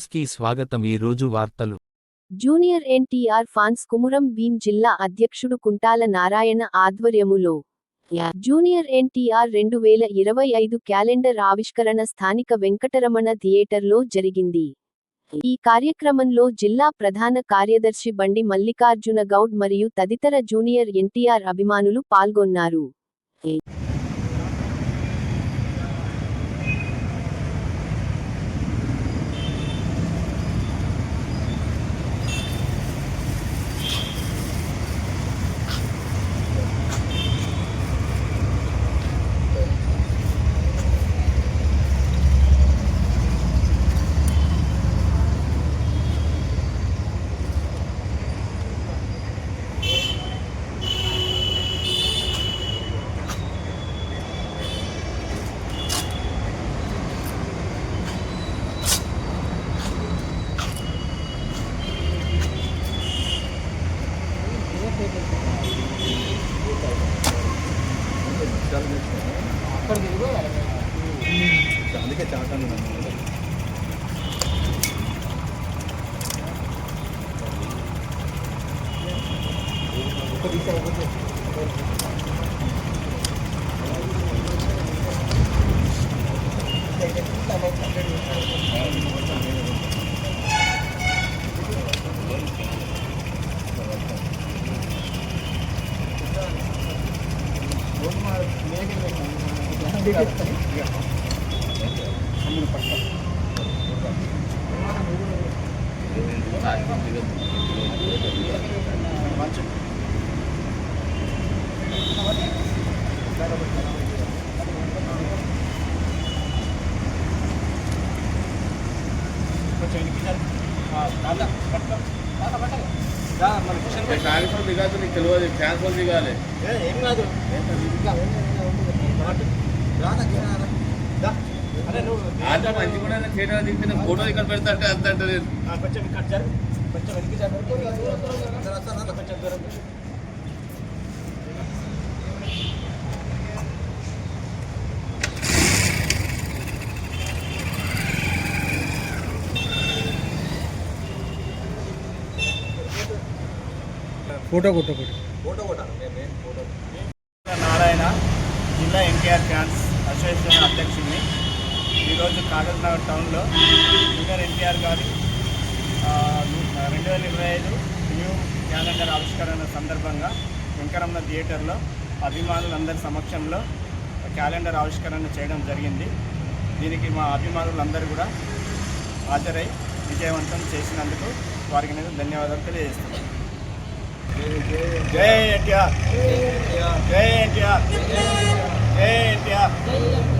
News కి స్వాగతం. ఈ రోజు వార్తలు. జూనియర్ ఎన్టీఆర్ ఫాన్స్ కుమురం భీం జిల్లా అధ్యక్షుడు కుంటాల నారాయణ ఆధ్వర్యములో జూనియర్ ఎన్టీఆర్ 2025 క్యాలెండర్ ఆవిష్కరణ స్థానిక వెంకటరమణ థియేటర్లో జరిగింది. ఈ కార్యక్రమంలో జిల్లా ప్రధాన కార్యదర్శి బండి మల్లికార్జున గౌడ్ మరియు తదితర జూనియర్ ఎన్టీఆర్ అభిమానులు పాల్గొన్నారు. అందుకే చాటాను దిగాదు, నీకు తెలియదు ఫ్యాన్స్ వాళ్ళు దిగాలి. ఏం కాదు, మంచి కూడా థియేటర్ దిగితే ఫోటో ఇక్కడ పెడతా అంటే అంత అంటే కొంచెం కొంచెం వెనక్కి కొంచెం దూరం. ఫోటో నారాయణ జిల్లా ఎన్టీఆర్ ఫ్యాన్స్ అసోసియేషన్ అధ్యక్షుడిని. ఈరోజు కాగజ్నగర్ టౌన్లో జూనియర్ ఎన్టీఆర్ గారి 2025 న్యూ క్యాలెండర్ ఆవిష్కరణ సందర్భంగా వెంకరమణ థియేటర్లో అభిమానులందరి సమక్షంలో క్యాలెండర్ ఆవిష్కరణ చేయడం జరిగింది. దీనికి మా అభిమానులందరూ కూడా హాజరై విజయవంతం చేసినందుకు వారికి నేను ధన్యవాదాలు తెలియజేస్తున్నాను. జై ఎన్టీఆర్, జై ఎన్టీఆర్, జై ఎన్టీఆర్.